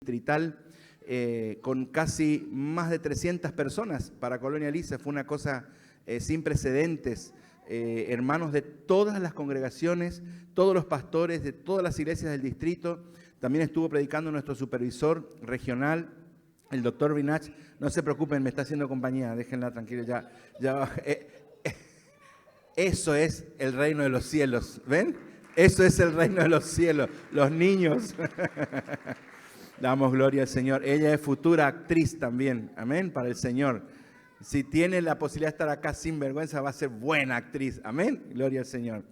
distrital con casi más de 300 personas para Colonia Elisa. Fue una cosa sin precedentes. Hermanos de todas las congregaciones, todos los pastores de todas las iglesias del distrito. También estuvo predicando nuestro supervisor regional, el doctor Vinach. No se preocupen, me está haciendo compañía, déjenla tranquila. Eso es el reino de los cielos, ¿ven? Eso es el reino de los cielos, los niños. Damos gloria al Señor. Ella es futura actriz también, amén, para el Señor. Si tiene la posibilidad de estar acá sin vergüenza, va a ser buena actriz, amén, gloria al Señor.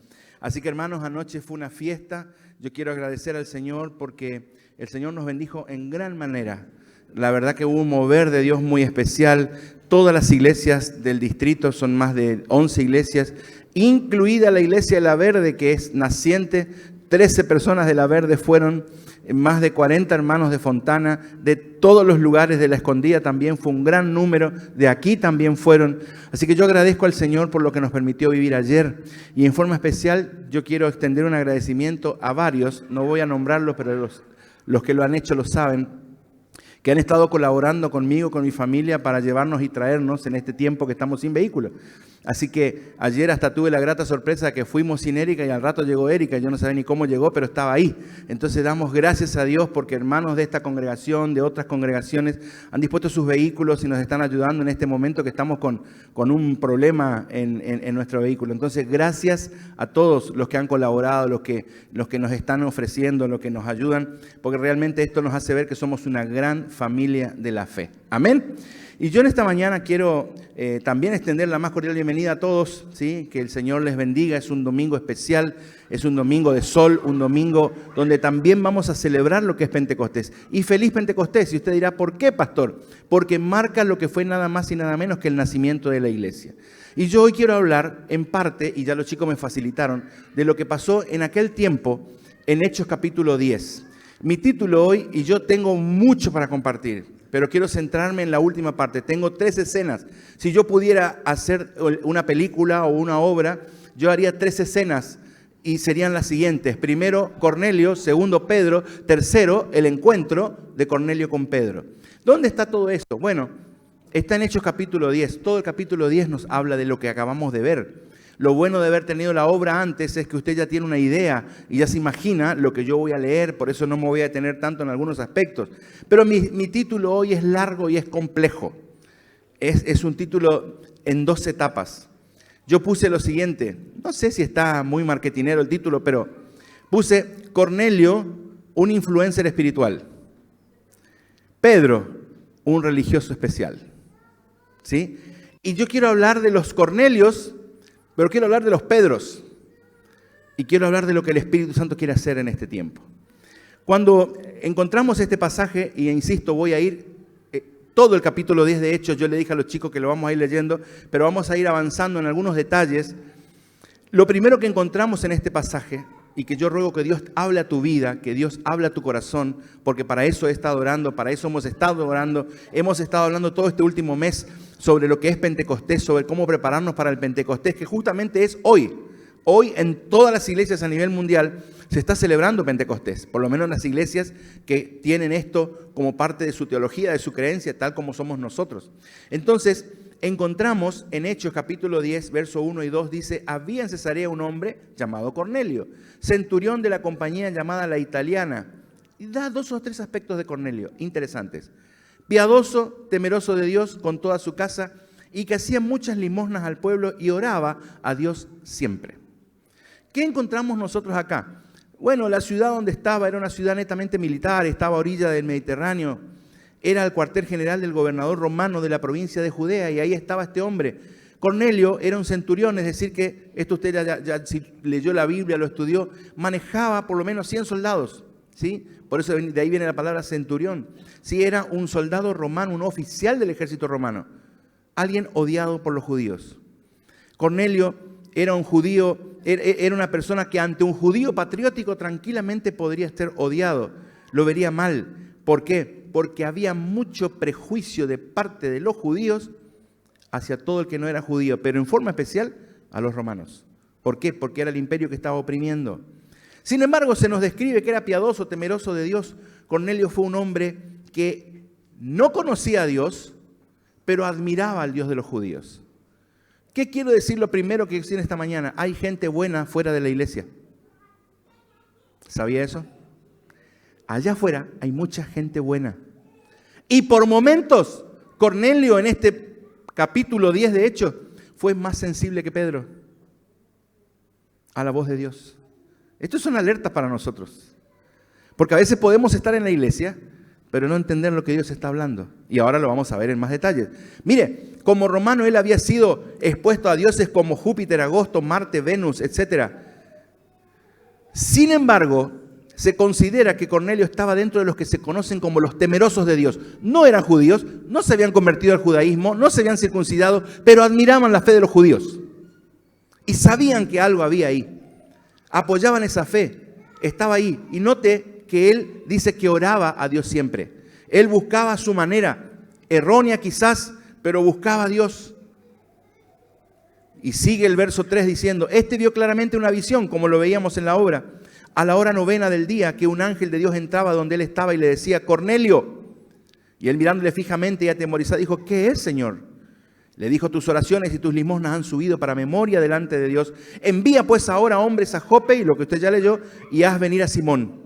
Así que hermanos, anoche fue una fiesta. Yo quiero agradecer al Señor porque el Señor nos bendijo en gran manera. La verdad que hubo un mover de Dios muy especial. Todas las iglesias del distrito, son más de 11 iglesias, incluida la iglesia de La Verde, que es naciente. 13 personas de La Verde fueron, más de 40 hermanos de Fontana, de todos los lugares de La Escondida también fue un gran número, de aquí también fueron. Así que yo agradezco al Señor por lo que nos permitió vivir ayer. Y en forma especial yo quiero extender un agradecimiento a varios, no voy a nombrarlos, pero los que lo han hecho lo saben, que han estado colaborando conmigo, con mi familia, para llevarnos y traernos en este tiempo que estamos sin vehículo. Así que ayer hasta tuve la grata sorpresa que fuimos sin Erika y al rato llegó Erika. Yo no sabía ni cómo llegó, pero estaba ahí. Entonces damos gracias a Dios porque hermanos de esta congregación, de otras congregaciones, han dispuesto sus vehículos y nos están ayudando en este momento que estamos con un problema en nuestro vehículo. Entonces gracias a todos los que han colaborado, los que nos están ofreciendo, los que nos ayudan, porque realmente esto nos hace ver que somos una gran familia de la fe. Amén. Y yo en esta mañana quiero también extender la más cordial bienvenida a todos, ¿sí? Que el Señor les bendiga. Es un domingo especial, es un domingo de sol, un domingo donde también vamos a celebrar lo que es Pentecostés. Y feliz Pentecostés. Y usted dirá, ¿por qué, pastor? Porque marca lo que fue nada más y nada menos que el nacimiento de la iglesia. Y yo hoy quiero hablar en parte, y ya los chicos me facilitaron, de lo que pasó en aquel tiempo en Hechos capítulo 10. Mi título hoy, y yo tengo mucho para compartir, pero quiero centrarme en la última parte. Tengo 3 escenas. Si yo pudiera hacer una película o una obra, yo haría 3 escenas y serían las siguientes. Primero, Cornelio. Segundo, Pedro. Tercero, el encuentro de Cornelio con Pedro. ¿Dónde está todo esto? Bueno, está en Hechos capítulo 10. Todo el capítulo 10 nos habla de lo que acabamos de ver. Lo bueno de haber tenido la obra antes es que usted ya tiene una idea y ya se imagina lo que yo voy a leer, por eso no me voy a detener tanto en algunos aspectos. Pero mi título hoy es largo y es complejo. Es un título en 2 etapas. Yo puse lo siguiente, no sé si está muy marketinero el título, pero puse Cornelio, un influencer espiritual. Pedro, un religioso especial. ¿Sí? Y yo quiero hablar de los Cornelios, pero quiero hablar de los Pedros y quiero hablar de lo que el Espíritu Santo quiere hacer en este tiempo. Cuando encontramos este pasaje, y insisto, voy a ir todo el capítulo 10 de Hechos, yo le dije a los chicos que lo vamos a ir leyendo, pero vamos a ir avanzando en algunos detalles. Lo primero que encontramos en este pasaje, y que yo ruego que Dios hable a tu vida, que Dios hable a tu corazón, porque para eso he estado orando, para eso hemos estado orando, hemos estado hablando todo este último mes sobre lo que es Pentecostés, sobre cómo prepararnos para el Pentecostés, que justamente es hoy. Hoy en todas las iglesias a nivel mundial se está celebrando Pentecostés, por lo menos en las iglesias que tienen esto como parte de su teología, de su creencia, tal como somos nosotros. Entonces, encontramos en Hechos capítulo 10, verso 1 y 2, dice, había en Cesarea un hombre llamado Cornelio, centurión de la compañía llamada La Italiana. Y da 2 o 3 aspectos de Cornelio interesantes. Piadoso, temeroso de Dios con toda su casa, y que hacía muchas limosnas al pueblo y oraba a Dios siempre. ¿Qué encontramos nosotros acá? Bueno, la ciudad donde estaba era una ciudad netamente militar, estaba a orilla del Mediterráneo, era el cuartel general del gobernador romano de la provincia de Judea, y ahí estaba este hombre. Cornelio era un centurión, es decir que, esto usted ya si leyó la Biblia, lo estudió, manejaba por lo menos 100 soldados, ¿sí? Por eso de ahí viene la palabra centurión. Sí, era un soldado romano, un oficial del ejército romano, alguien odiado por los judíos. Cornelio era un judío, era una persona que ante un judío patriótico tranquilamente podría estar odiado, lo vería mal. ¿Por qué? Porque había mucho prejuicio de parte de los judíos hacia todo el que no era judío, pero en forma especial a los romanos. ¿Por qué? Porque era el imperio que estaba oprimiendo. Sin embargo, se nos describe que era piadoso, temeroso de Dios. Cornelio fue un hombre que no conocía a Dios, pero admiraba al Dios de los judíos. ¿Qué quiero decir lo primero que decir esta mañana? Hay gente buena fuera de la iglesia. ¿Sabía eso? Allá afuera hay mucha gente buena. Y por momentos, Cornelio en este capítulo 10 de Hechos fue más sensible que Pedro a la voz de Dios. Esto es una alerta para nosotros. Porque a veces podemos estar en la iglesia, pero no entender lo que Dios está hablando. Y ahora lo vamos a ver en más detalles. Mire, como romano él había sido expuesto a dioses como Júpiter, Agosto, Marte, Venus, etc. Sin embargo, se considera que Cornelio estaba dentro de los que se conocen como los temerosos de Dios. No eran judíos, no se habían convertido al judaísmo, no se habían circuncidado, pero admiraban la fe de los judíos. Y sabían que algo había ahí. Apoyaban esa fe, estaba ahí. Y note que él dice que oraba a Dios siempre. Él buscaba a su manera, errónea quizás, pero buscaba a Dios. Y sigue el verso 3 diciendo, este vio claramente una visión, como lo veíamos en la obra, a la hora 9 del día, que un ángel de Dios entraba donde él estaba y le decía, Cornelio. Y él mirándole fijamente y atemorizado dijo, ¿qué es, Señor? Le dijo, tus oraciones y tus limosnas han subido para memoria delante de Dios. Envía pues ahora hombres a Jope, y lo que usted ya leyó, y haz venir a Simón,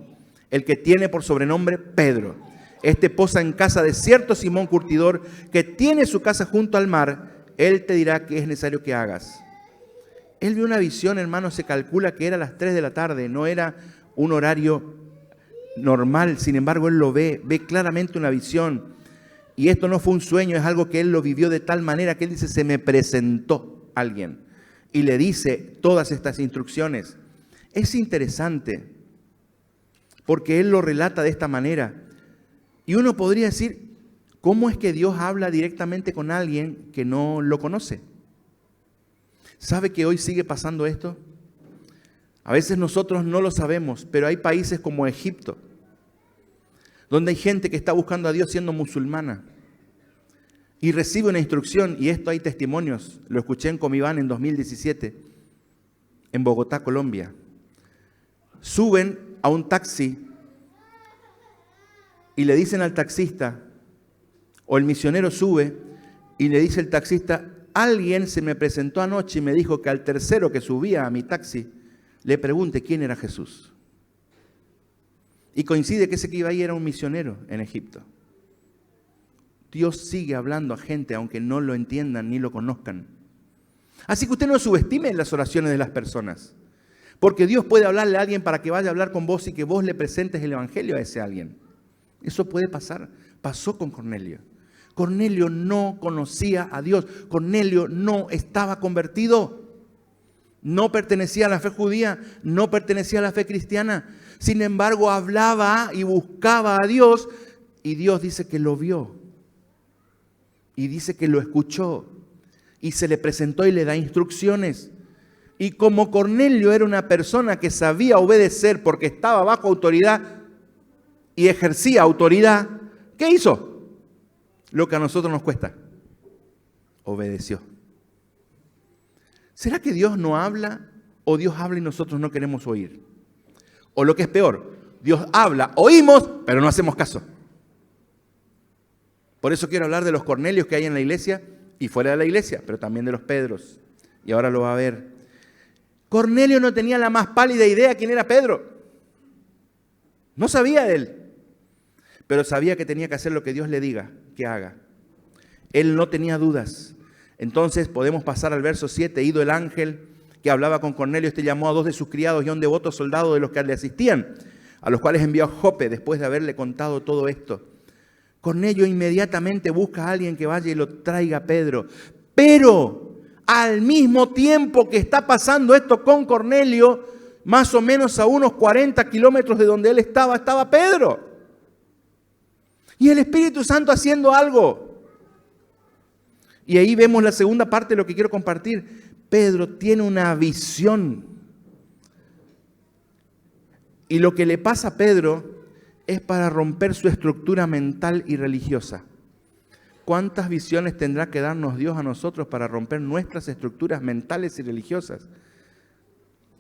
el que tiene por sobrenombre Pedro. Este posa en casa de cierto Simón curtidor, que tiene su casa junto al mar. Él te dirá qué es necesario que hagas. Él vio una visión, hermano, se calcula que era a las 3 de la tarde, no era un horario normal. Sin embargo, él lo ve claramente una visión. Y esto no fue un sueño, es algo que él lo vivió de tal manera que él dice, se me presentó alguien. Y le dice todas estas instrucciones. Es interesante, porque él lo relata de esta manera. Y uno podría decir, ¿cómo es que Dios habla directamente con alguien que no lo conoce? ¿Sabe que hoy sigue pasando esto? A veces nosotros no lo sabemos, pero hay países como Egipto, donde hay gente que está buscando a Dios siendo musulmana y recibe una instrucción, y esto hay testimonios, lo escuché en Comiván en 2017, en Bogotá, Colombia. Suben a un taxi y le dicen al taxista, o el misionero sube y le dice el taxista, alguien se me presentó anoche y me dijo que al tercero que subía a mi taxi le pregunte quién era Jesús. Y coincide que ese que iba ahí era un misionero en Egipto. Dios sigue hablando a gente aunque no lo entiendan ni lo conozcan. Así que usted no subestime las oraciones de las personas. Porque Dios puede hablarle a alguien para que vaya a hablar con vos y que vos le presentes el evangelio a ese alguien. Eso puede pasar. Pasó con Cornelio. Cornelio no conocía a Dios. Cornelio no estaba convertido. No pertenecía a la fe judía, no pertenecía a la fe cristiana. Sin embargo, hablaba y buscaba a Dios, y Dios dice que lo vio. Y dice que lo escuchó. Y se le presentó y le da instrucciones. Y como Cornelio era una persona que sabía obedecer porque estaba bajo autoridad y ejercía autoridad, ¿qué hizo? Lo que a nosotros nos cuesta. Obedeció. ¿Será que Dios no habla o Dios habla y nosotros no queremos oír? O lo que es peor, Dios habla, oímos, pero no hacemos caso. Por eso quiero hablar de los Cornelios que hay en la iglesia y fuera de la iglesia, pero también de los Pedros. Y ahora lo va a ver. Cornelio no tenía la más pálida idea quién era Pedro. No sabía de él, pero sabía que tenía que hacer lo que Dios le diga que haga. Él no tenía dudas. Entonces podemos pasar al verso 7. Ido el ángel que hablaba con Cornelio, este llamó a 2 de sus criados y a un devoto soldado de los que le asistían, a los cuales envió a Jope después de haberle contado todo esto. Cornelio inmediatamente busca a alguien que vaya y lo traiga a Pedro. Pero al mismo tiempo que está pasando esto con Cornelio, más o menos a unos 40 kilómetros de donde él estaba Pedro. Y el Espíritu Santo haciendo algo. Y ahí vemos la segunda parte de lo que quiero compartir. Pedro tiene una visión. Y lo que le pasa a Pedro es para romper su estructura mental y religiosa. ¿Cuántas visiones tendrá que darnos Dios a nosotros para romper nuestras estructuras mentales y religiosas?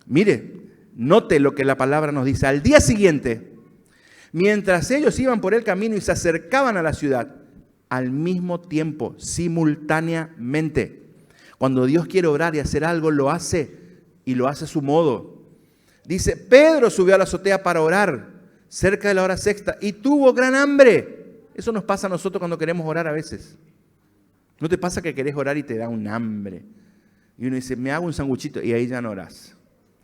Mire, Note lo que la palabra nos dice. Al día siguiente, mientras ellos iban por el camino y se acercaban a la ciudad, al mismo tiempo, simultáneamente. Cuando Dios quiere obrar y hacer algo, lo hace y lo hace a su modo. Dice, Pedro subió a la azotea para orar cerca de la hora sexta y tuvo gran hambre. Eso nos pasa a nosotros cuando queremos orar a veces. ¿No te pasa que querés orar y te da un hambre? Y uno dice, me hago un sanguchito y ahí ya no orás.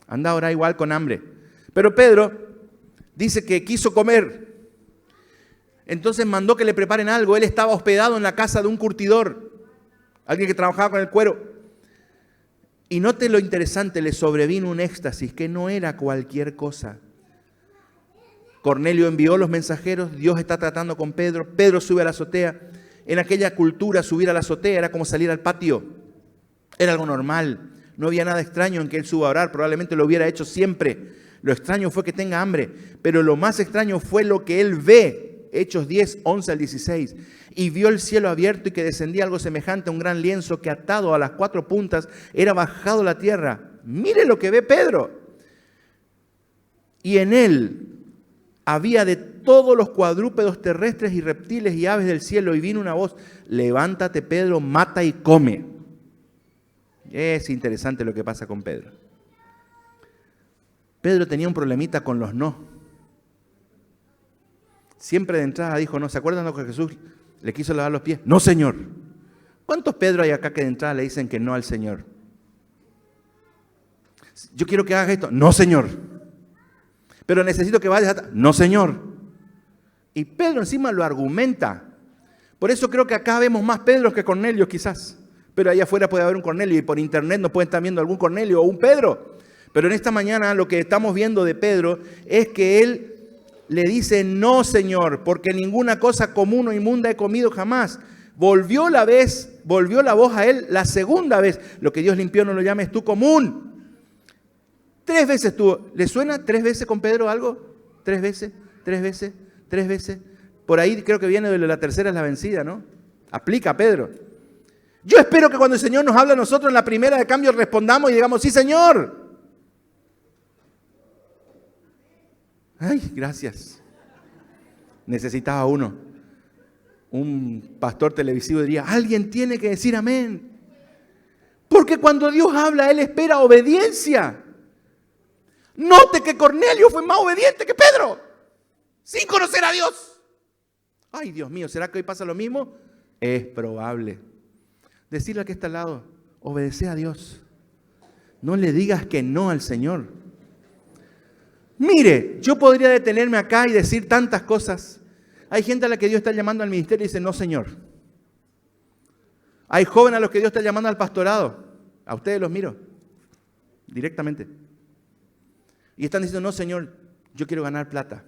Anda a orar igual con hambre. Pero Pedro dice que quiso comer. Entonces mandó que le preparen algo. Él estaba hospedado en la casa de un curtidor, alguien que trabajaba con el cuero. Y note lo interesante, le sobrevino un éxtasis que no era cualquier cosa. Cornelio envió los mensajeros, Dios está tratando con Pedro, Pedro sube a la azotea. En aquella cultura subir a la azotea era como salir al patio, era algo normal. No había nada extraño en que él suba a orar, probablemente lo hubiera hecho siempre. Lo extraño fue que tenga hambre, pero lo más extraño fue lo que él ve. Hechos 10, 11 al 16. Y vio el cielo abierto y que descendía algo semejante a un gran lienzo que atado a las 4 puntas era bajado a la tierra. Mire lo que ve Pedro. Y en él había de todos los cuadrúpedos terrestres y reptiles y aves del cielo. Y vino una voz, levántate Pedro, mata y come. Es interesante lo que pasa con Pedro. Pedro tenía un problemita con los no. Siempre de entrada dijo no. ¿Se acuerdan cuando Jesús le quiso lavar los pies? No, Señor. ¿Cuántos Pedro hay acá que de entrada le dicen que no al Señor? Yo quiero que hagas esto. No, Señor. Pero necesito que vayas a... No, Señor. Y Pedro encima lo argumenta. Por eso creo que acá vemos más Pedros que Cornelios quizás. Pero allá afuera puede haber un Cornelio y por internet nos pueden estar viendo algún Cornelio o un Pedro. Pero en esta mañana lo que estamos viendo de Pedro es que él le dice, no, Señor, porque ninguna cosa común o inmunda he comido jamás. Volvió la voz a él la segunda vez. Lo que Dios limpió no lo llames tú común. 3 veces tuvo. ¿Le suena 3 veces con Pedro algo? 3 veces, 3 veces, 3 veces. Por ahí creo que viene de la tercera es la vencida, ¿no? Aplica Pedro. Yo espero que cuando el Señor nos habla a nosotros en la primera de cambio respondamos y digamos, sí, Señor. Ay, gracias. Necesitaba uno. Un pastor televisivo diría, alguien tiene que decir amén. Porque cuando Dios habla, Él espera obediencia. Note que Cornelio fue más obediente que Pedro, sin conocer a Dios. Ay, Dios mío, ¿será que hoy pasa lo mismo? Es probable. Decirle al que está al lado, obedece a Dios. No le digas que no al Señor. Mire, yo podría detenerme acá y decir tantas cosas. Hay gente a la que Dios está llamando al ministerio y dice, no, Señor. Hay jóvenes a los que Dios está llamando al pastorado. A ustedes los miro directamente. Y están diciendo, no, Señor, yo quiero ganar plata.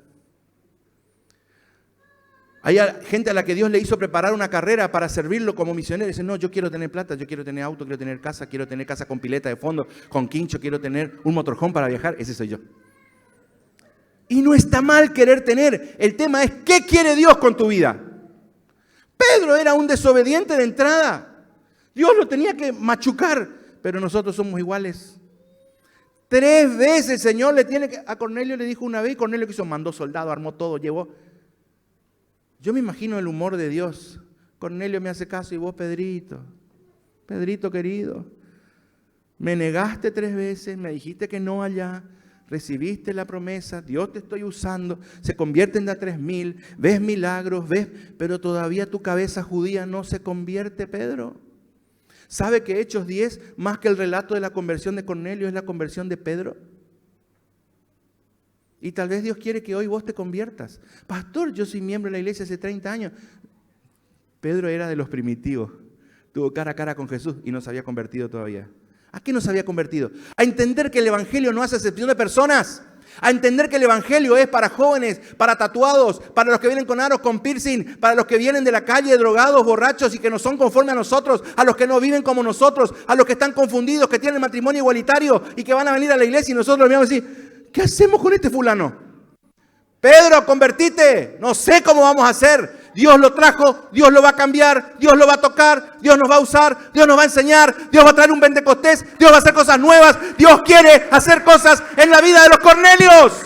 Hay gente a la que Dios le hizo preparar una carrera para servirlo como misionero. Y dice, no, yo quiero tener plata, yo quiero tener auto, quiero tener casa con pileta de fondo, con quincho, quiero tener un motorhome para viajar. Ese soy yo. Y no está mal querer tener. El tema es, ¿qué quiere Dios con tu vida? Pedro era un desobediente de entrada. Dios lo tenía que machucar, pero nosotros somos iguales. 3 veces el Señor le tiene que... A Cornelio le dijo una vez, y Cornelio que hizo, mandó soldado, armó todo, llevó. Yo me imagino el humor de Dios. Cornelio me hace caso y vos, Pedrito, Pedrito querido, me negaste 3 veces, me dijiste que no allá. Recibiste la promesa, Dios te estoy usando, se convierten de a 3,000, ves milagros, pero todavía tu cabeza judía no se convierte, Pedro. ¿Sabe que Hechos 10, más que el relato de la conversión de Cornelio, es la conversión de Pedro? Y tal vez Dios quiere que hoy vos te conviertas. Pastor, yo soy miembro de la iglesia hace 30 años. Pedro era de los primitivos, tuvo cara a cara con Jesús y no se había convertido todavía. ¿A qué nos había convertido? A entender que el evangelio no hace excepción de personas. A entender que el evangelio es para jóvenes, para tatuados, para los que vienen con aros, con piercing, para los que vienen de la calle drogados, borrachos y que no son conforme a nosotros, a los que no viven como nosotros, a los que están confundidos, que tienen matrimonio igualitario y que van a venir a la iglesia y nosotros los miramos y decir, ¿qué hacemos con este fulano? Pedro, convertite. No sé cómo vamos a hacer. Dios lo trajo, Dios lo va a cambiar, Dios lo va a tocar, Dios nos va a usar, Dios nos va a enseñar, Dios va a traer un Pentecostés, Dios va a hacer cosas nuevas, Dios quiere hacer cosas en la vida de los Cornelios.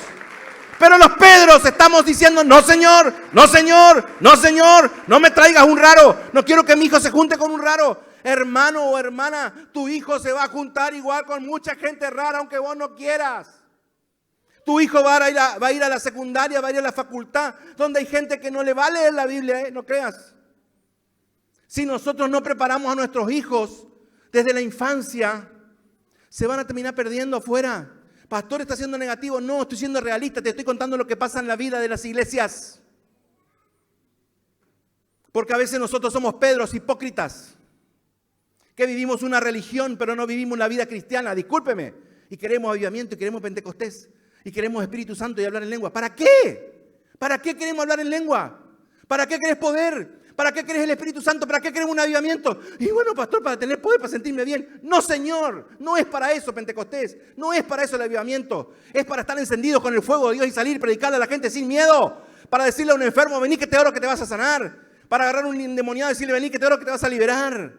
Pero los Pedros estamos diciendo, no Señor, no Señor, no Señor, no me traigas un raro, no quiero que mi hijo se junte con un raro. Hermano o hermana, tu hijo se va a juntar igual con mucha gente rara aunque vos no quieras. Tu hijo va a ir a la secundaria, va a ir a la facultad, donde hay gente que no le va a leer la Biblia, no creas. Si nosotros no preparamos a nuestros hijos desde la infancia, se van a terminar perdiendo afuera. Pastor, ¿está siendo negativo? No, estoy siendo realista, te estoy contando lo que pasa en la vida de las iglesias. Porque a veces nosotros somos Pedros hipócritas, que vivimos una religión, pero no vivimos la vida cristiana, discúlpeme, y queremos avivamiento, y queremos Pentecostés, y queremos Espíritu Santo y hablar en lengua. ¿Para qué? ¿Para qué queremos hablar en lengua? ¿Para qué querés poder? ¿Para qué querés el Espíritu Santo? ¿Para qué queremos un avivamiento? Y bueno, pastor, para tener poder, para sentirme bien. No, Señor, no es para eso Pentecostés, no es para eso el avivamiento. Es para estar encendidos con el fuego de Dios y salir, predicarle a la gente sin miedo. Para decirle a un enfermo, vení que te oro que te vas a sanar. Para agarrar a un endemoniado y decirle, vení que te oro que te vas a liberar.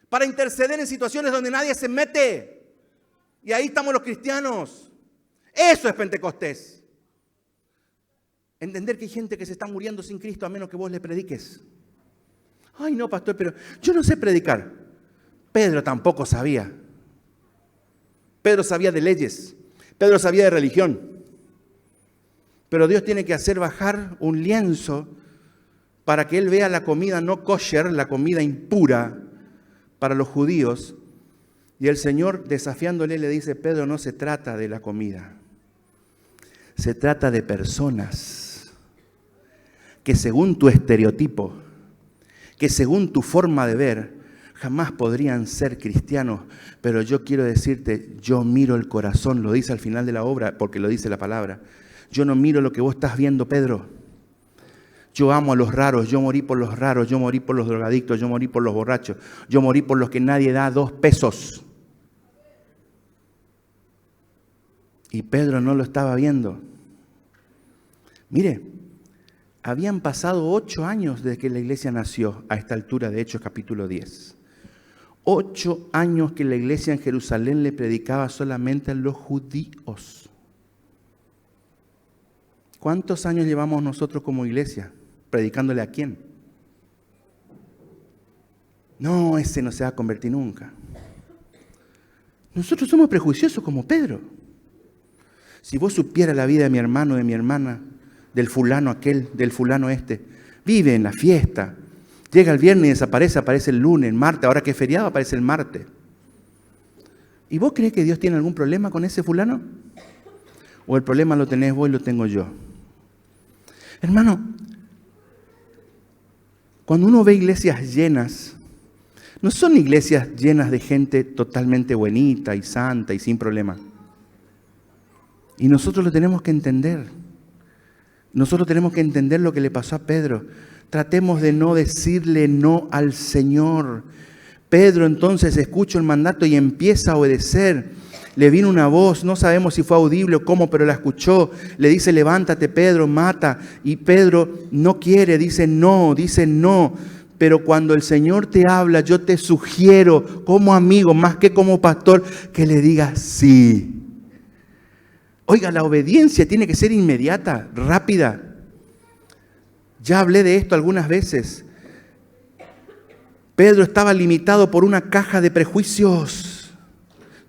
Para interceder en situaciones donde nadie se mete. Y ahí estamos los cristianos. Eso es Pentecostés. Entender que hay gente que se está muriendo sin Cristo a menos que vos le prediques. Ay, no, pastor, pero yo no sé predicar. Pedro tampoco sabía. Pedro sabía de leyes. Pedro sabía de religión. Pero Dios tiene que hacer bajar un lienzo para que él vea la comida no kosher, la comida impura para los judíos. Y el Señor, desafiándole, le dice, Pedro, no se trata de la comida. Se trata de personas que según tu estereotipo, que según tu forma de ver, jamás podrían ser cristianos. Pero yo quiero decirte, yo miro el corazón, lo dice al final de la obra, porque lo dice la palabra. Yo no miro lo que vos estás viendo, Pedro. Yo amo a los raros, yo morí por los raros, yo morí por los drogadictos, yo morí por los borrachos, yo morí por los que nadie da 2 pesos. Y Pedro no lo estaba viendo. Mire, habían pasado 8 años desde que la iglesia nació a esta altura de Hechos capítulo 10. 8 años que la iglesia en Jerusalén le predicaba solamente a los judíos. ¿Cuántos años llevamos nosotros como iglesia? ¿Predicándole a quién? No, ese no se va a convertir nunca. Nosotros somos prejuiciosos como Pedro. Si vos supieras la vida de mi hermano, de mi hermana, del fulano aquel, del fulano este, vive en la fiesta, llega el viernes y desaparece, aparece el lunes, el martes, ahora que es feriado aparece el martes. ¿Y vos crees que Dios tiene algún problema con ese fulano? ¿O el problema lo tenés vos y lo tengo yo? Hermano, cuando uno ve iglesias llenas, no son iglesias llenas de gente totalmente buenita y santa y sin problema. Y nosotros lo tenemos que entender. Nosotros tenemos que entender lo que le pasó a Pedro. Tratemos de no decirle no al Señor. Pedro entonces escucha el mandato y empieza a obedecer. Le vino una voz, no sabemos si fue audible o cómo, pero la escuchó. Le dice, levántate Pedro, mata. Y Pedro no quiere, dice no. Pero cuando el Señor te habla, yo te sugiero como amigo, más que como pastor, que le digas sí. Oiga, la obediencia tiene que ser inmediata, rápida. Ya hablé de esto algunas veces. Pedro estaba limitado por una caja de prejuicios.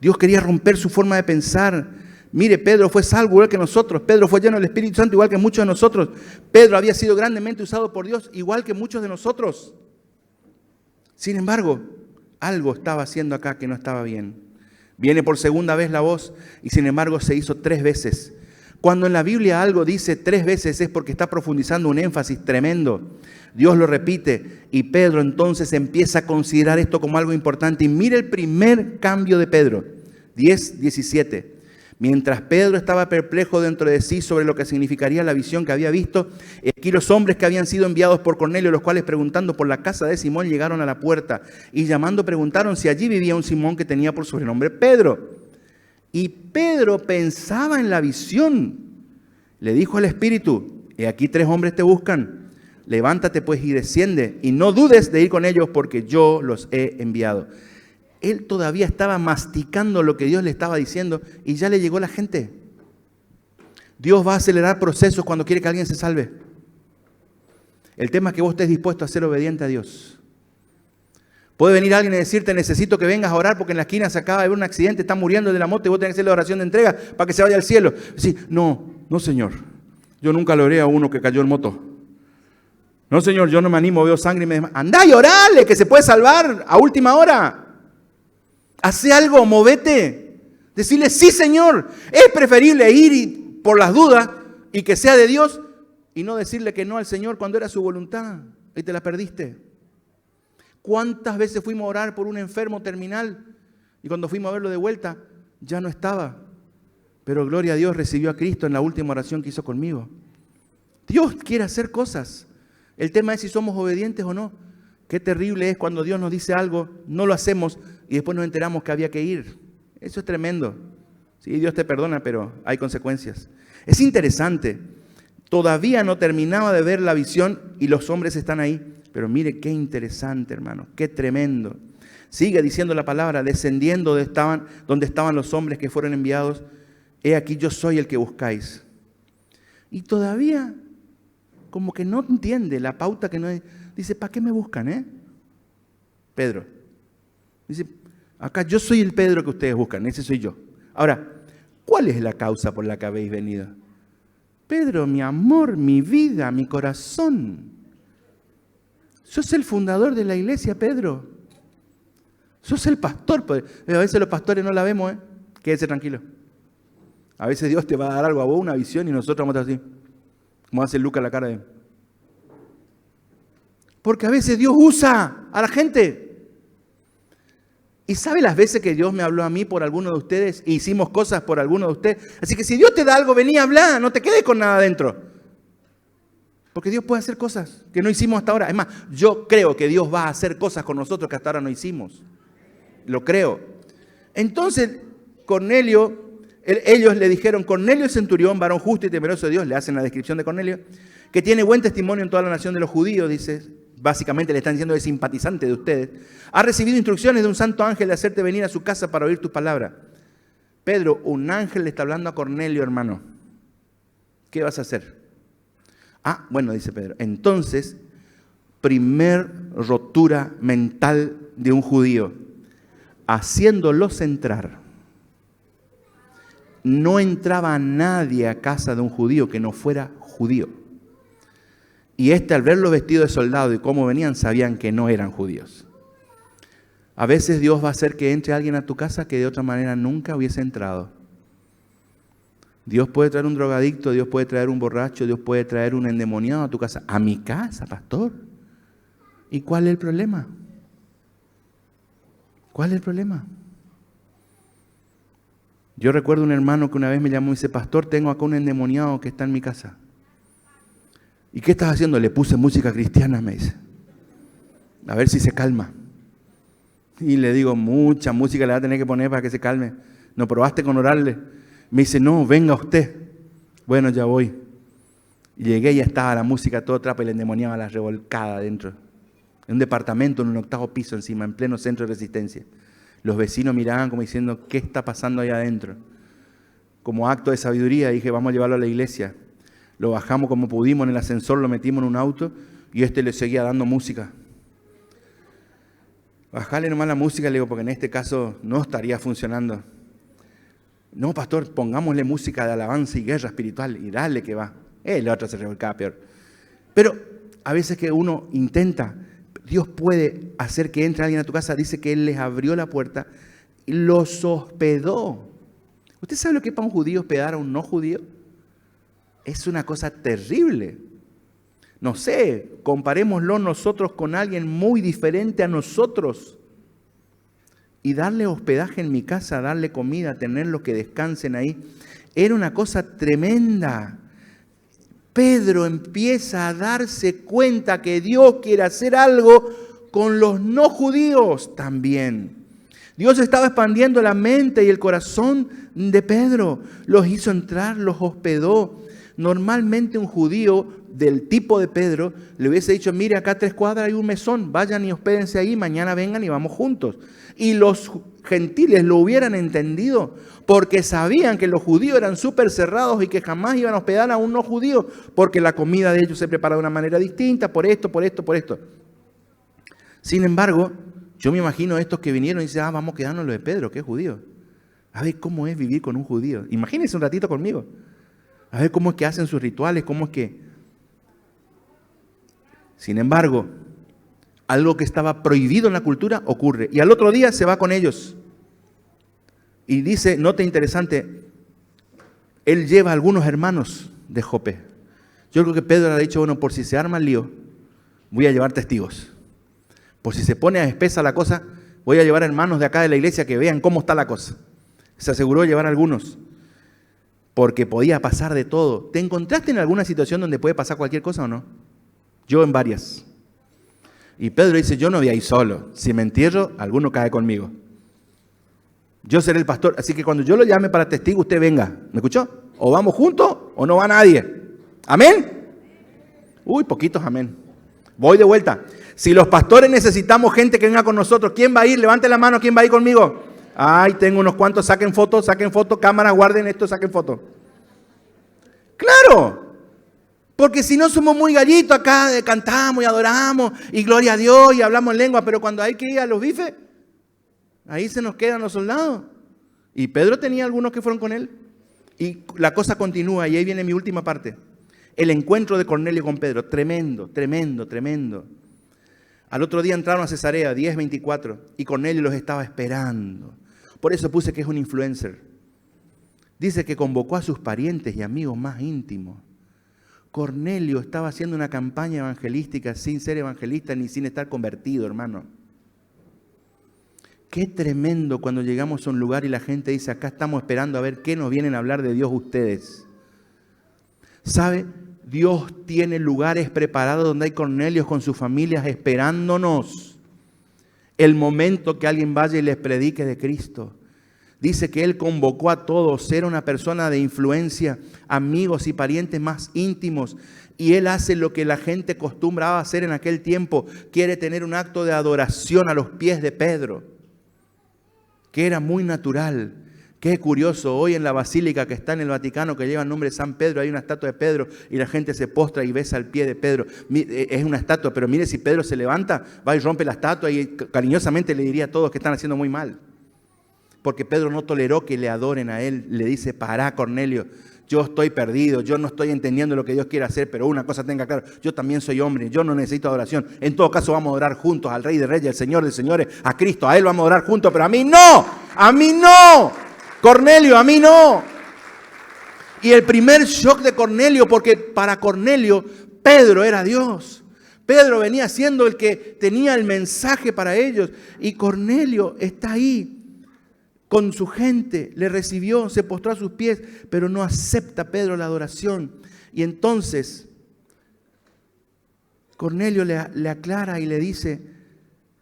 Dios quería romper su forma de pensar. Mire, Pedro fue salvo igual que nosotros. Pedro fue lleno del Espíritu Santo igual que muchos de nosotros. Pedro había sido grandemente usado por Dios igual que muchos de nosotros. Sin embargo, algo estaba haciendo acá que no estaba bien. Viene por segunda vez la voz y sin embargo se hizo 3 veces. Cuando en la Biblia algo dice 3 veces es porque está profundizando un énfasis tremendo. Dios lo repite y Pedro entonces empieza a considerar esto como algo importante. Y mire el primer cambio de Pedro, 10:17. Mientras Pedro estaba perplejo dentro de sí sobre lo que significaría la visión que había visto, aquí los hombres que habían sido enviados por Cornelio, los cuales preguntando por la casa de Simón llegaron a la puerta y llamando preguntaron si allí vivía un Simón que tenía por sobrenombre Pedro. Y Pedro pensaba en la visión. Le dijo al Espíritu, he aquí 3 hombres te buscan. Levántate pues y desciende, y no dudes de ir con ellos, porque yo los he enviado. Él todavía estaba masticando lo que Dios le estaba diciendo, y ya le llegó la gente. Dios va a acelerar procesos cuando quiere que alguien se salve. El tema es que vos estés dispuesto a ser obediente a Dios. Puede venir alguien y decirte, necesito que vengas a orar porque en la esquina se acaba de ver un accidente, está muriendo de la moto y vos tenés que hacer la oración de entrega para que se vaya al cielo. Sí, no, Señor. Yo nunca lo oré a uno que cayó en moto. No, Señor, yo no me animo, veo sangre y me desmayo. Andá y orale, que se puede salvar a última hora. Hace algo, movete. Decirle, sí, Señor. Es preferible ir por las dudas y que sea de Dios y no decirle que no al Señor cuando era su voluntad. Y te la perdiste. ¿Cuántas veces fuimos a orar por un enfermo terminal y cuando fuimos a verlo de vuelta ya no estaba? Pero gloria a Dios, recibió a Cristo en la última oración que hizo conmigo. Dios quiere hacer cosas. El tema es si somos obedientes o no. Qué terrible es cuando Dios nos dice algo, no lo hacemos y después nos enteramos que había que ir. Eso es tremendo. Sí, Dios te perdona, pero hay consecuencias. Es interesante. Todavía no terminaba de ver la visión y los hombres están ahí. Pero mire qué interesante, hermano, qué tremendo. Sigue diciendo la palabra, descendiendo donde estaban los hombres que fueron enviados. He aquí yo soy el que buscáis. Y todavía como que no entiende la pauta que no dice, ¿para qué me buscan, Pedro. Dice, acá yo soy el Pedro que ustedes buscan, ese soy yo. Ahora, ¿cuál es la causa por la que habéis venido? Pedro, mi amor, mi vida, mi corazón. Sos el fundador de la iglesia, Pedro. Sos el pastor. A veces los pastores no la vemos, Quédese tranquilo. A veces Dios te va a dar algo a vos, una visión, y nosotros vamos a estar así. Como hace Lucas la cara de... Porque a veces Dios usa a la gente. ¿Y sabe las veces que Dios me habló a mí por alguno de ustedes? E hicimos cosas por alguno de ustedes. Así que si Dios te da algo, vení a hablar. No te quedes con nada adentro. Porque Dios puede hacer cosas que no hicimos hasta ahora. Es más, yo creo que Dios va a hacer cosas con nosotros que hasta ahora no hicimos. Lo creo. Entonces, Cornelio, ellos le dijeron, Cornelio el centurión, varón justo y temeroso de Dios, le hacen la descripción de Cornelio, que tiene buen testimonio en toda la nación de los judíos, dice, básicamente le están diciendo es simpatizante de ustedes, ha recibido instrucciones de un santo ángel de hacerte venir a su casa para oír tus palabras. Pedro, un ángel le está hablando a Cornelio, hermano. ¿Qué vas a hacer? Bueno, dice Pedro, entonces, primer rotura mental de un judío, haciéndolos entrar. No entraba nadie a casa de un judío que no fuera judío. Y al verlos vestidos de soldado y cómo venían, sabían que no eran judíos. A veces Dios va a hacer que entre alguien a tu casa que de otra manera nunca hubiese entrado. Dios puede traer un drogadicto, Dios puede traer un borracho, Dios puede traer un endemoniado a tu casa. ¿A mi casa, pastor? ¿Y cuál es el problema? ¿Cuál es el problema? Yo recuerdo un hermano que una vez me llamó y dice, pastor, tengo acá un endemoniado que está en mi casa. ¿Y qué estás haciendo? Le puse música cristiana, me dice. A ver si se calma. Y le digo, mucha música le va a tener que poner para que se calme. ¿No probaste con orarle? Me dice, no, venga usted. Bueno, ya voy. Y llegué y ya estaba la música todo trapa y el endemoniado la revolcada adentro. En un departamento, en un 8º piso encima, en pleno centro de Resistencia. Los vecinos miraban como diciendo, ¿qué está pasando ahí adentro? Como acto de sabiduría dije, vamos a llevarlo a la iglesia. Lo bajamos como pudimos en el ascensor, lo metimos en un auto y le seguía dando música. Bajale nomás la música, le digo, porque en este caso no estaría funcionando. No, pastor, pongámosle música de alabanza y guerra espiritual y dale que va. La otra se revolcaba peor. Pero a veces que uno intenta, Dios puede hacer que entre alguien a tu casa, dice que Él les abrió la puerta y los hospedó. ¿Usted sabe lo que es para un judío hospedar a un no judío? Es una cosa terrible. No sé, comparémoslo nosotros con alguien muy diferente a nosotros. Y darle hospedaje en mi casa, darle comida, tenerlos que descansen ahí, era una cosa tremenda. Pedro empieza a darse cuenta que Dios quiere hacer algo con los no judíos también. Dios estaba expandiendo la mente y el corazón de Pedro. Los hizo entrar, los hospedó. Normalmente un judío del tipo de Pedro le hubiese dicho, mire, acá a 3 cuadras hay un mesón, vayan y hospédense ahí, mañana vengan y vamos juntos. Y los gentiles lo hubieran entendido porque sabían que los judíos eran súper cerrados y que jamás iban a hospedar a un no judío porque la comida de ellos se prepara de una manera distinta, por esto. Sin embargo, yo me imagino estos que vinieron y dicen, vamos a quedarnos lo de Pedro, que es judío. A ver cómo es vivir con un judío. Imagínense un ratito conmigo. A ver cómo es que hacen sus rituales, cómo es que... Sin embargo, algo que estaba prohibido en la cultura ocurre. Y al otro día se va con ellos. Y dice, nota interesante, él lleva a algunos hermanos de Jope. Yo creo que Pedro le ha dicho, bueno, por si se arma el lío, voy a llevar testigos. Por si se pone a espesa la cosa, voy a llevar hermanos de acá de la iglesia que vean cómo está la cosa. Se aseguró de llevar a algunos, porque podía pasar de todo. ¿Te encontraste en alguna situación donde puede pasar cualquier cosa o no? Yo en varias. Y Pedro dice, yo no voy a ir solo. Si me entierro, alguno cae conmigo. Yo seré el pastor, así que cuando yo lo llame para testigo, usted venga. ¿Me escuchó? O vamos juntos o no va nadie. ¿Amén? Uy, poquitos amén. Voy de vuelta. Si los pastores necesitamos gente que venga con nosotros, ¿quién va a ir? Levante la mano, ¿quién va a ir conmigo? Ay, tengo unos cuantos, saquen fotos, cámara, guarden esto, saquen fotos. ¡Claro! Porque si no somos muy gallitos acá, cantamos y adoramos, y gloria a Dios, y hablamos en lengua, pero cuando hay que ir a los bifes, ahí se nos quedan los soldados. Y Pedro tenía algunos que fueron con él. Y la cosa continúa, y ahí viene mi última parte. El encuentro de Cornelio con Pedro, tremendo. Al otro día entraron a Cesarea, 10:24, y Cornelio los estaba esperando. Por eso puse que es un influencer. Dice que convocó a sus parientes y amigos más íntimos. Cornelio estaba haciendo una campaña evangelística sin ser evangelista ni sin estar convertido, hermano. Qué tremendo cuando llegamos a un lugar y la gente dice, acá estamos esperando a ver qué nos vienen a hablar de Dios ustedes. ¿Sabe? Dios tiene lugares preparados donde hay Cornelios con sus familias esperándonos. El momento que alguien vaya y les predique de Cristo. Dice que Él convocó a todos, era una persona de influencia, amigos y parientes más íntimos. Y Él hace lo que la gente acostumbraba a hacer en aquel tiempo. Quiere tener un acto de adoración a los pies de Pedro, que era muy natural. Qué curioso, hoy en la basílica que está en el Vaticano, que lleva el nombre de San Pedro, hay una estatua de Pedro y la gente se postra y besa el pie de Pedro. Es una estatua, pero mire, si Pedro se levanta, va y rompe la estatua y cariñosamente le diría a todos que están haciendo muy mal. Porque Pedro no toleró que le adoren a él. Le dice, pará, Cornelio, yo estoy perdido, yo no estoy entendiendo lo que Dios quiere hacer, pero una cosa tenga claro, yo también soy hombre, yo no necesito adoración. En todo caso vamos a adorar juntos al Rey de Reyes, al Señor de Señores, a Cristo, a Él vamos a adorar juntos, pero a mí no, Cornelio, a mí no. Y el primer shock de Cornelio, porque para Cornelio Pedro era Dios. Pedro venía siendo el que tenía el mensaje para ellos. Y Cornelio está ahí con su gente, le recibió, se postró a sus pies, pero no acepta Pedro la adoración. Y entonces Cornelio le aclara y le dice,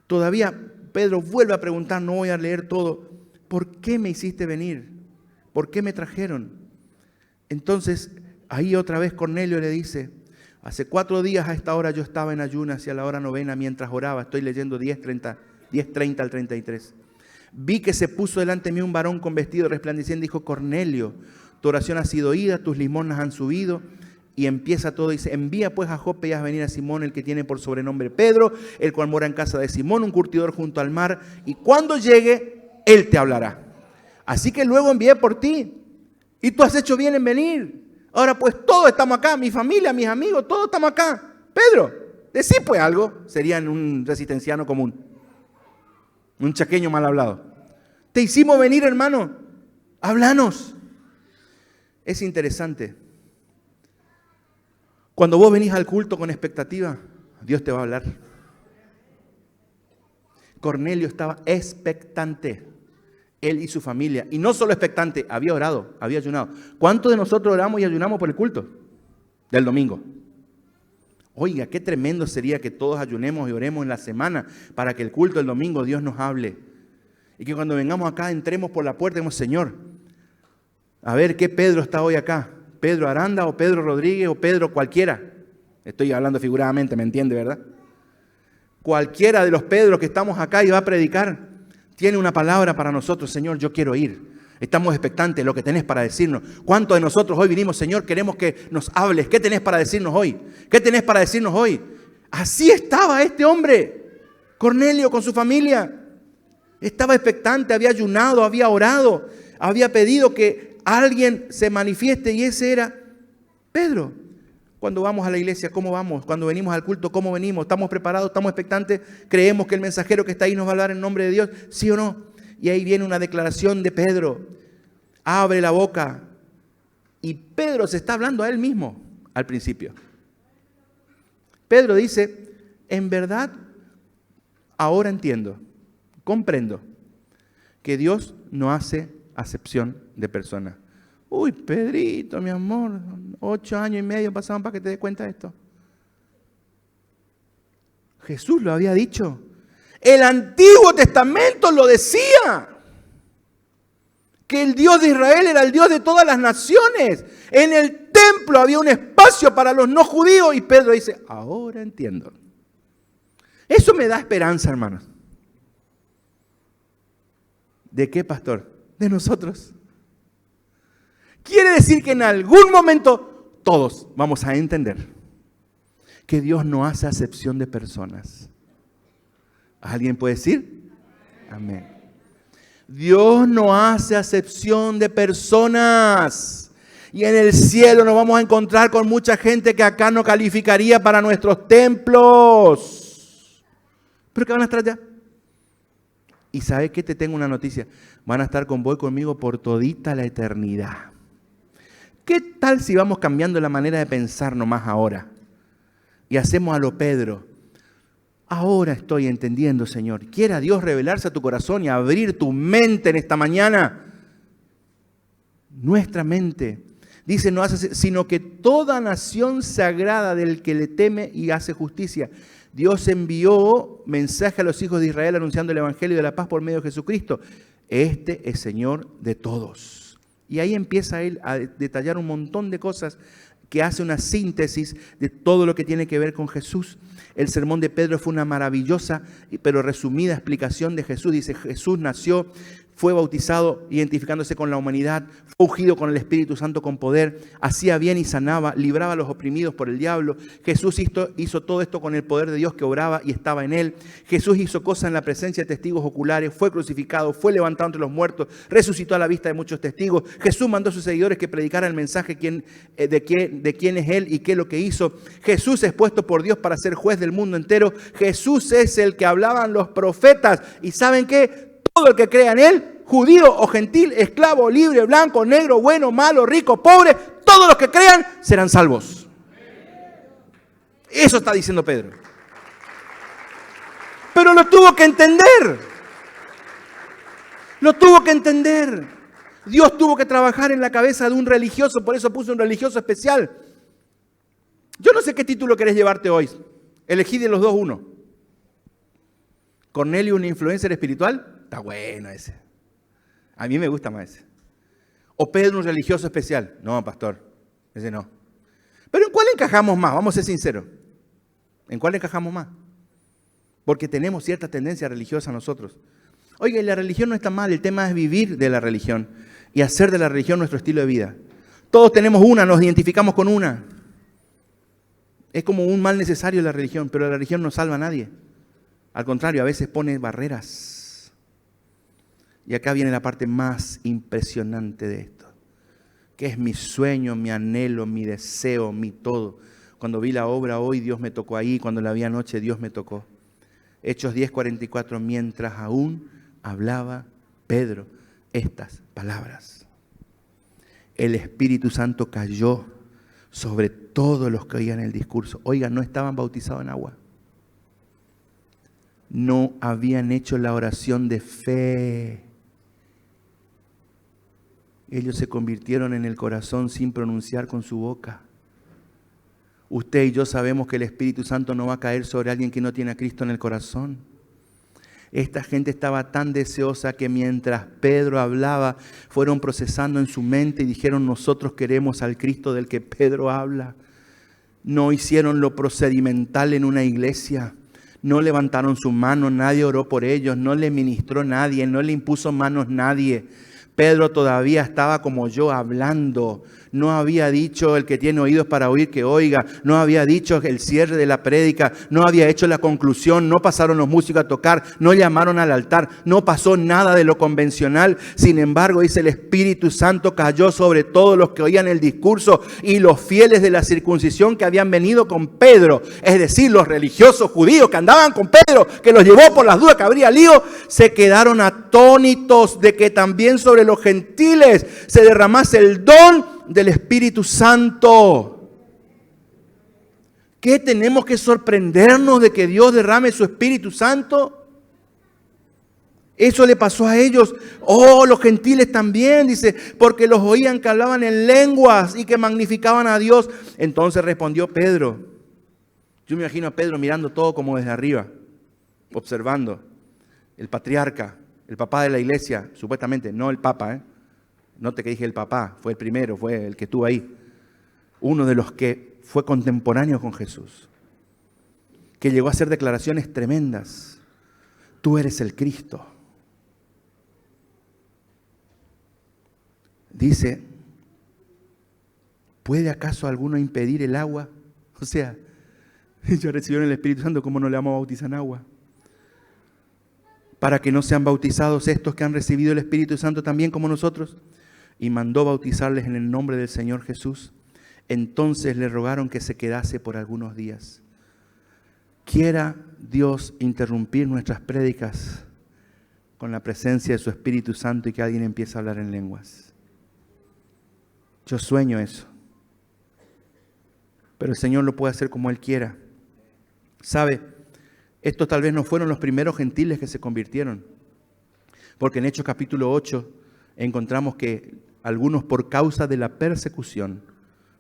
todavía Pedro vuelve a preguntar, no voy a leer todo, ¿por qué me hiciste venir? ¿Por qué me trajeron? Entonces ahí otra vez Cornelio le dice, hace 4 días a esta hora yo estaba en ayunas y a la hora novena mientras oraba, estoy leyendo 10:30 al 33. Vi que se puso delante de mí un varón con vestido resplandeciente y dijo, Cornelio, tu oración ha sido oída, tus limosnas han subido. Y empieza todo, dice, envía pues a Jope y haz venir a Simón, el que tiene por sobrenombre Pedro, el cual mora en casa de Simón, un curtidor junto al mar, y cuando llegue, él te hablará. Así que luego envié por ti, y tú has hecho bien en venir. Ahora pues todos estamos acá, mi familia, mis amigos, todos estamos acá. Pedro, decí pues algo, sería en un resistenciano común. Un chaqueño mal hablado. Te hicimos venir, hermano. Háblanos. Es interesante. Cuando vos venís al culto con expectativa, Dios te va a hablar. Cornelio estaba expectante. Él y su familia. Y no solo expectante, había orado, había ayunado. ¿Cuántos de nosotros oramos y ayunamos por el culto del domingo? Oiga, qué tremendo sería que todos ayunemos y oremos en la semana para que el culto del domingo Dios nos hable. Y que cuando vengamos acá entremos por la puerta y digamos, Señor, a ver qué Pedro está hoy acá. Pedro Aranda, o Pedro Rodríguez, o Pedro cualquiera. Estoy hablando figuradamente, ¿me entiende, verdad? Cualquiera de los Pedros que estamos acá y va a predicar, tiene una palabra para nosotros. Señor, yo quiero ir. Estamos expectantes de lo que tenés para decirnos. ¿Cuántos de nosotros hoy vinimos, Señor, queremos que nos hables? ¿Qué tenés para decirnos hoy? ¿Qué tenés para decirnos hoy? Así estaba este hombre, Cornelio, con su familia. Estaba expectante, había ayunado, había orado, había pedido que alguien se manifieste, y ese era Pedro. Cuando vamos a la iglesia, ¿cómo vamos? Cuando venimos al culto, ¿cómo venimos? ¿Estamos preparados? ¿Estamos expectantes? ¿Creemos que el mensajero que está ahí nos va a hablar en nombre de Dios? ¿Sí o no? Y ahí viene una declaración de Pedro. Abre la boca. Y Pedro se está hablando a él mismo al principio. Pedro dice, en verdad, ahora entiendo, comprendo que Dios no hace acepción de personas. Uy, Pedrito, mi amor, 8 años y medio pasaban para que te des cuenta de esto. Jesús lo había dicho. El Antiguo Testamento lo decía. Que el Dios de Israel era el Dios de todas las naciones. En el templo había un espacio para los no judíos. Y Pedro dice, ahora entiendo. Eso me da esperanza, hermanos. ¿De qué, pastor? De nosotros. Quiere decir que en algún momento todos vamos a entender que Dios no hace acepción de personas. ¿Alguien puede decir? Amén. Dios no hace acepción de personas. Y en el cielo nos vamos a encontrar con mucha gente que acá no calificaría para nuestros templos. Pero que van a estar allá. Y ¿sabe qué? Te tengo una noticia. Van a estar con vos y conmigo por todita la eternidad. ¿Qué tal si vamos cambiando la manera de pensar nomás ahora? Y hacemos a lo Pedro. Ahora estoy entendiendo, Señor. Quiera Dios revelarse a tu corazón y abrir tu mente en esta mañana. Nuestra mente. Dice, no hace, sino que toda nación se agrada del que le teme y hace justicia. Dios envió mensaje a los hijos de Israel anunciando el evangelio de la paz por medio de Jesucristo. Este es Señor de todos. Y ahí empieza él a detallar un montón de cosas que hace una síntesis de todo lo que tiene que ver con Jesús. El sermón de Pedro fue una maravillosa pero resumida explicación de Jesús. Dice, Jesús nació, fue bautizado identificándose con la humanidad, fue ungido con el Espíritu Santo con poder, hacía bien y sanaba, libraba a los oprimidos por el diablo. Jesús hizo todo esto con el poder de Dios que obraba y estaba en él. Jesús hizo cosas en la presencia de testigos oculares, fue crucificado, fue levantado entre los muertos, resucitó a la vista de muchos testigos. Jesús mandó a sus seguidores que predicaran el mensaje de quién es él y qué es lo que hizo. Jesús es puesto por Dios para ser juez del mundo entero. Jesús es el que hablaban los profetas. ¿Y saben qué? Todo el que crea en él, judío o gentil, esclavo, libre, blanco, negro, bueno, malo, rico, pobre, todos los que crean serán salvos. Eso está diciendo Pedro. Pero lo tuvo que entender. Lo tuvo que entender. Dios tuvo que trabajar en la cabeza de un religioso, por eso puso un religioso especial. Yo no sé qué título querés llevarte hoy. Elegí de los dos uno. Cornelio, un influencer espiritual. Está bueno ese. A mí me gusta más ese. O Pedro, un religioso especial. No, pastor, ese no. Pero ¿en cuál encajamos más? Vamos a ser sinceros. ¿En cuál encajamos más? Porque tenemos cierta tendencia religiosa nosotros. Oiga, y la religión no está mal. El tema es vivir de la religión y hacer de la religión nuestro estilo de vida. Todos tenemos una, nos identificamos con una. Es como un mal necesario la religión, pero la religión no salva a nadie. Al contrario, a veces pone barreras. Y acá viene la parte más impresionante de esto, que es mi sueño, mi anhelo, mi deseo, mi todo. Cuando vi la obra hoy, Dios me tocó ahí. Cuando la vi anoche, Dios me tocó. Hechos 10:44, mientras aún hablaba Pedro estas palabras, el Espíritu Santo cayó sobre todos los que oían el discurso. Oigan, no estaban bautizados en agua. No habían hecho la oración de fe. Ellos se convirtieron en el corazón sin pronunciar con su boca. Usted y yo sabemos que el Espíritu Santo no va a caer sobre alguien que no tiene a Cristo en el corazón. Esta gente estaba tan deseosa que mientras Pedro hablaba, fueron procesando en su mente y dijeron: nosotros queremos al Cristo del que Pedro habla. No hicieron lo procedimental en una iglesia. No levantaron su mano, nadie oró por ellos, no le ministró nadie, no le impuso manos nadie. Pedro todavía estaba como yo hablando. No había dicho: el que tiene oídos para oír, que oiga. No había dicho el cierre de la prédica. No había hecho la conclusión. No pasaron los músicos a tocar. No llamaron al altar. No pasó nada de lo convencional. Sin embargo, dice: el Espíritu Santo cayó sobre todos los que oían el discurso, y los fieles de la circuncisión que habían venido con Pedro, es decir, los religiosos judíos que andaban con Pedro, que los llevó por las dudas que habría lío, se quedaron atónitos de que también sobre los gentiles se derramase el don del Espíritu Santo. ¿Qué tenemos que sorprendernos de que Dios derrame su Espíritu Santo? Eso le pasó a ellos. Oh, los gentiles también, dice, porque los oían que hablaban en lenguas y que magnificaban a Dios. Entonces respondió Pedro. Yo me imagino a Pedro mirando todo como desde arriba, observando. El patriarca, el papá de la iglesia, supuestamente, no el papa, Note que dije el papá, fue el primero, fue el que estuvo ahí. Uno de los que fue contemporáneo con Jesús, que llegó a hacer declaraciones tremendas. Tú eres el Cristo. Dice: ¿puede acaso alguno impedir el agua? O sea, ellos recibieron el Espíritu Santo, ¿cómo no le vamos a bautizar en agua? Para que no sean bautizados estos que han recibido el Espíritu Santo también como nosotros. Y mandó bautizarles en el nombre del Señor Jesús. Entonces le rogaron que se quedase por algunos días. Quiera Dios interrumpir nuestras prédicas con la presencia de su Espíritu Santo y que alguien empiece a hablar en lenguas. Yo sueño eso. Pero el Señor lo puede hacer como Él quiera. ¿Sabe? Estos tal vez no fueron los primeros gentiles que se convirtieron. Porque en Hechos capítulo 8 encontramos que algunos, por causa de la persecución,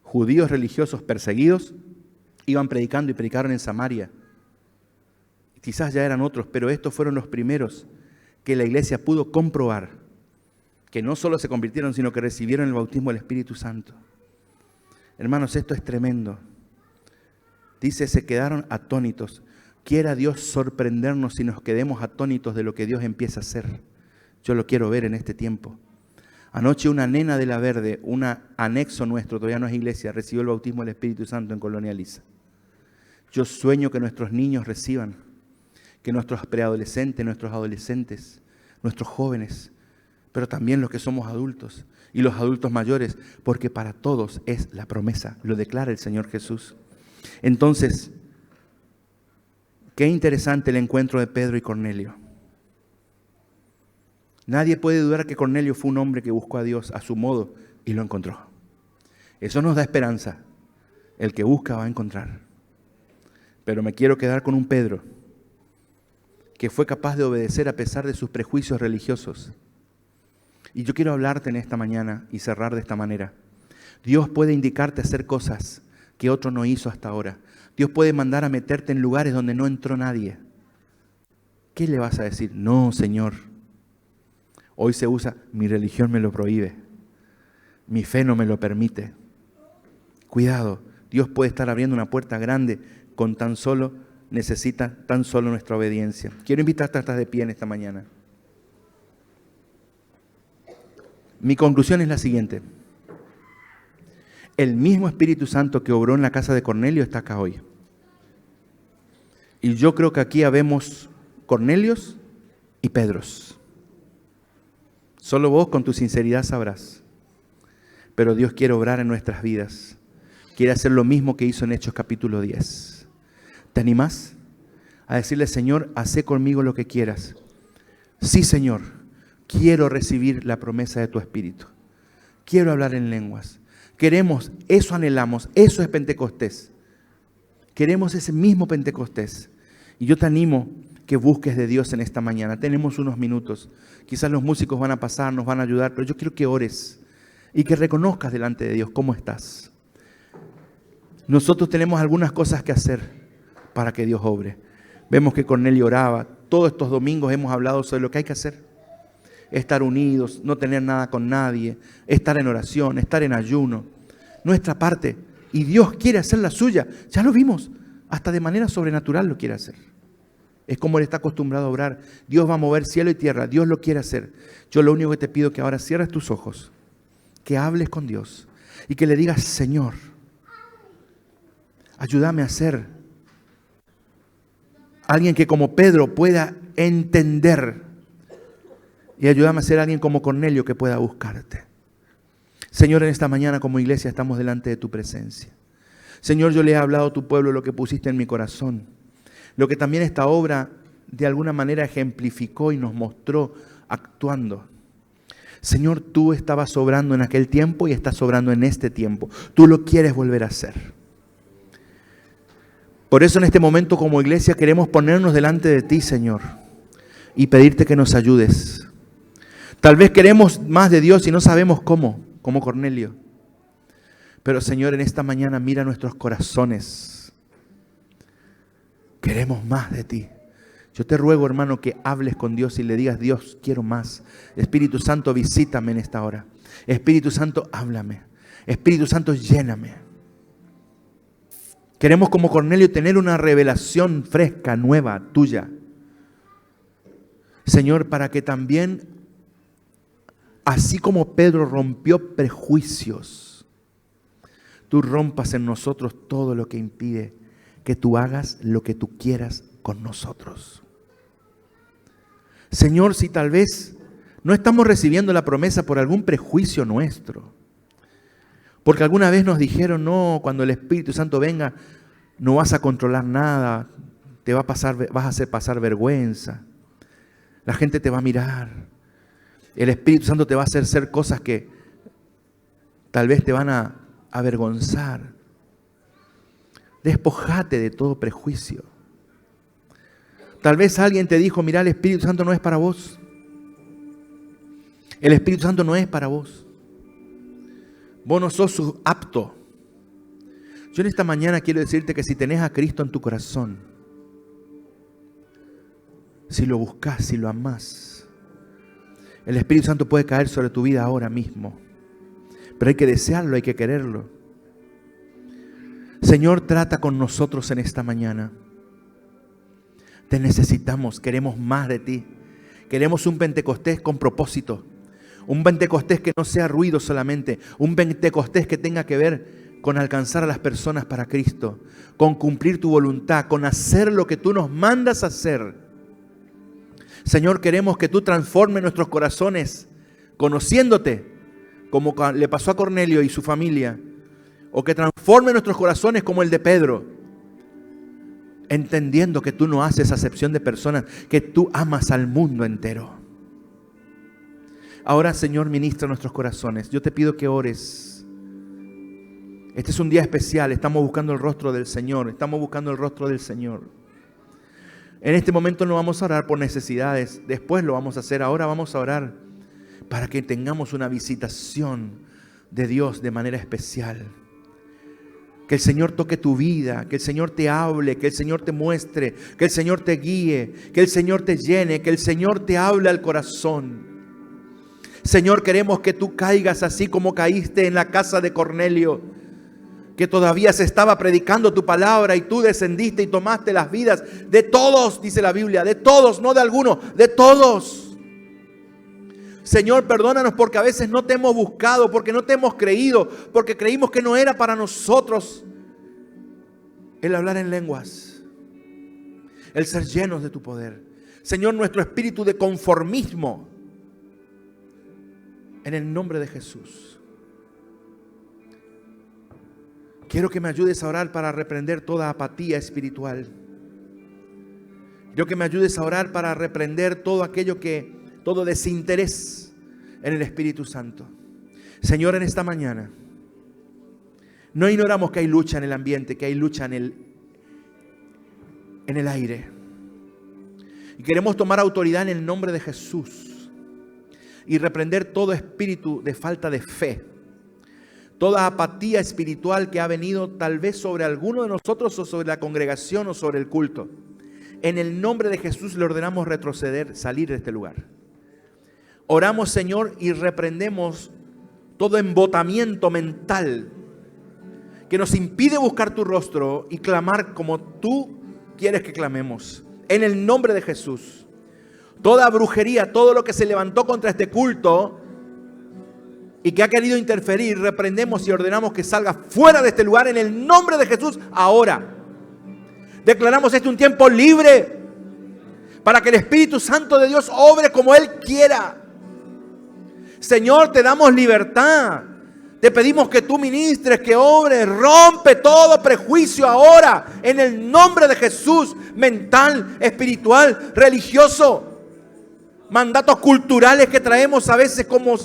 judíos religiosos perseguidos, iban predicando y predicaron en Samaria. Quizás ya eran otros, pero estos fueron los primeros que la iglesia pudo comprobar que no solo se convirtieron, sino que recibieron el bautismo del Espíritu Santo. Hermanos, esto es tremendo. Dice: se quedaron atónitos. Quiera Dios sorprendernos si nos quedemos atónitos de lo que Dios empieza a hacer. Yo lo quiero ver en este tiempo. Anoche una nena de La Verde, un anexo nuestro, todavía no es iglesia, recibió el bautismo del Espíritu Santo en Colonia Lisa. Yo sueño que nuestros niños reciban, que nuestros preadolescentes, nuestros adolescentes, nuestros jóvenes, pero también los que somos adultos y los adultos mayores, porque para todos es la promesa, lo declara el Señor Jesús. Entonces, qué interesante el encuentro de Pedro y Cornelio. Nadie puede dudar que Cornelio fue un hombre que buscó a Dios a su modo y lo encontró. Eso nos da esperanza. El que busca va a encontrar. Pero me quiero quedar con un Pedro que fue capaz de obedecer a pesar de sus prejuicios religiosos. Y yo quiero hablarte en esta mañana y cerrar de esta manera. Dios puede indicarte hacer cosas que otro no hizo hasta ahora. Dios puede mandar a meterte en lugares donde no entró nadie. ¿Qué le vas a decir? No, Señor. Hoy se usa: mi religión me lo prohíbe. Mi fe no me lo permite. Cuidado, Dios puede estar abriendo una puerta grande con necesita tan solo nuestra obediencia. Quiero invitarte a estar de pie en esta mañana. Mi conclusión es la siguiente. El mismo Espíritu Santo que obró en la casa de Cornelio está acá hoy. Y yo creo que aquí habemos Cornelios y Pedros. Solo vos con tu sinceridad sabrás. Pero Dios quiere obrar en nuestras vidas. Quiere hacer lo mismo que hizo en Hechos capítulo 10. ¿Te animás a decirle: Señor, haz conmigo lo que quieras? Sí, Señor, quiero recibir la promesa de tu Espíritu. Quiero hablar en lenguas. Queremos, eso anhelamos, eso es Pentecostés. Queremos ese mismo Pentecostés. Y yo te animo que busques de Dios en esta mañana. Tenemos unos minutos. Quizás los músicos van a pasar, nos van a ayudar, pero yo quiero que ores y que reconozcas delante de Dios cómo estás. Nosotros tenemos algunas cosas que hacer para que Dios obre. Vemos que Cornelio oraba, todos estos domingos hemos hablado sobre lo que hay que hacer. Estar unidos, no tener nada con nadie, estar en oración, estar en ayuno. Nuestra parte. Y Dios quiere hacer la suya. Ya lo vimos. Hasta de manera sobrenatural lo quiere hacer. Es como Él está acostumbrado a obrar. Dios va a mover cielo y tierra. Dios lo quiere hacer. Yo lo único que te pido es que ahora cierres tus ojos. Que hables con Dios. Y que le digas, Señor, ayúdame a ser alguien que como Pedro pueda entender. Y ayúdame a ser alguien como Cornelio que pueda buscarte. Señor, en esta mañana como iglesia estamos delante de tu presencia. Señor, yo le he hablado a tu pueblo lo que pusiste en mi corazón. Lo que también esta obra de alguna manera ejemplificó y nos mostró actuando. Señor, tú estabas sobrando en aquel tiempo y estás sobrando en este tiempo. Tú lo quieres volver a hacer. Por eso en este momento como iglesia queremos ponernos delante de ti, Señor, y pedirte que nos ayudes. Tal vez queremos más de Dios y no sabemos cómo, como Cornelio. Pero Señor, en esta mañana mira nuestros corazones. Queremos más de ti. Yo te ruego, hermano, que hables con Dios y le digas, Dios, quiero más. Espíritu Santo, visítame en esta hora. Espíritu Santo, háblame. Espíritu Santo, lléname. Queremos como Cornelio tener una revelación fresca, nueva, tuya. Señor, para que también, así como Pedro rompió prejuicios, tú rompas en nosotros todo lo que impide que tú hagas lo que tú quieras con nosotros. Señor, si tal vez no estamos recibiendo la promesa por algún prejuicio nuestro, porque alguna vez nos dijeron, no, cuando el Espíritu Santo venga, no vas a controlar nada, vas a hacer pasar vergüenza, la gente te va a mirar, el Espíritu Santo te va a hacer hacer cosas que tal vez te van a avergonzar. Despojate de todo prejuicio. Tal vez alguien te dijo, mira, el Espíritu Santo no es para vos. El Espíritu Santo no es para vos. Vos no sos apto. Yo en esta mañana quiero decirte que si tenés a Cristo en tu corazón, si lo buscás, si lo amás, el Espíritu Santo puede caer sobre tu vida ahora mismo. Pero hay que desearlo, hay que quererlo. Señor, trata con nosotros en esta mañana. Te necesitamos, queremos más de ti. Queremos un Pentecostés con propósito. Un Pentecostés que no sea ruido solamente. Un Pentecostés que tenga que ver con alcanzar a las personas para Cristo. Con cumplir tu voluntad, con hacer lo que tú nos mandas a hacer. Señor, queremos que tú transformes nuestros corazones conociéndote, como le pasó a Cornelio y su familia. O que transforme nuestros corazones como el de Pedro. Entendiendo que tú no haces acepción de personas, que tú amas al mundo entero. Ahora, Señor, ministra nuestros corazones. Yo te pido que ores. Este es un día especial. Estamos buscando el rostro del Señor. Estamos buscando el rostro del Señor. En este momento no vamos a orar por necesidades. Después lo vamos a hacer. Ahora vamos a orar para que tengamos una visitación de Dios de manera especial. Que el Señor toque tu vida, que el Señor te hable, que el Señor te muestre, que el Señor te guíe, que el Señor te llene, que el Señor te hable al corazón. Señor, queremos que tú caigas así como caíste en la casa de Cornelio, que todavía se estaba predicando tu palabra y tú descendiste y tomaste las vidas de todos, dice la Biblia, de todos, no de algunos, de todos. Señor, perdónanos porque a veces no te hemos buscado, porque no te hemos creído, porque creímos que no era para nosotros el hablar en lenguas, el ser llenos de tu poder. Señor, nuestro espíritu de conformismo, en el nombre de Jesús. Quiero que me ayudes a orar para reprender toda apatía espiritual. Quiero que me ayudes a orar para reprender todo aquello todo desinterés en el Espíritu Santo. Señor, en esta mañana, no ignoramos que hay lucha en el ambiente, que hay lucha en el aire. Y queremos tomar autoridad en el nombre de Jesús y reprender todo espíritu de falta de fe. Toda apatía espiritual que ha venido tal vez sobre alguno de nosotros o sobre la congregación o sobre el culto. En el nombre de Jesús le ordenamos retroceder, salir de este lugar. Oramos, Señor, y reprendemos todo embotamiento mental que nos impide buscar tu rostro y clamar como tú quieres que clamemos. En el nombre de Jesús. Toda brujería, todo lo que se levantó contra este culto y que ha querido interferir, reprendemos y ordenamos que salga fuera de este lugar en el nombre de Jesús ahora. Declaramos este un tiempo libre para que el Espíritu Santo de Dios obre como Él quiera. Señor, te damos libertad. Te pedimos que tú ministres, que obres, rompe todo prejuicio ahora en el nombre de Jesús, mental, espiritual, religioso. Mandatos culturales que traemos a veces como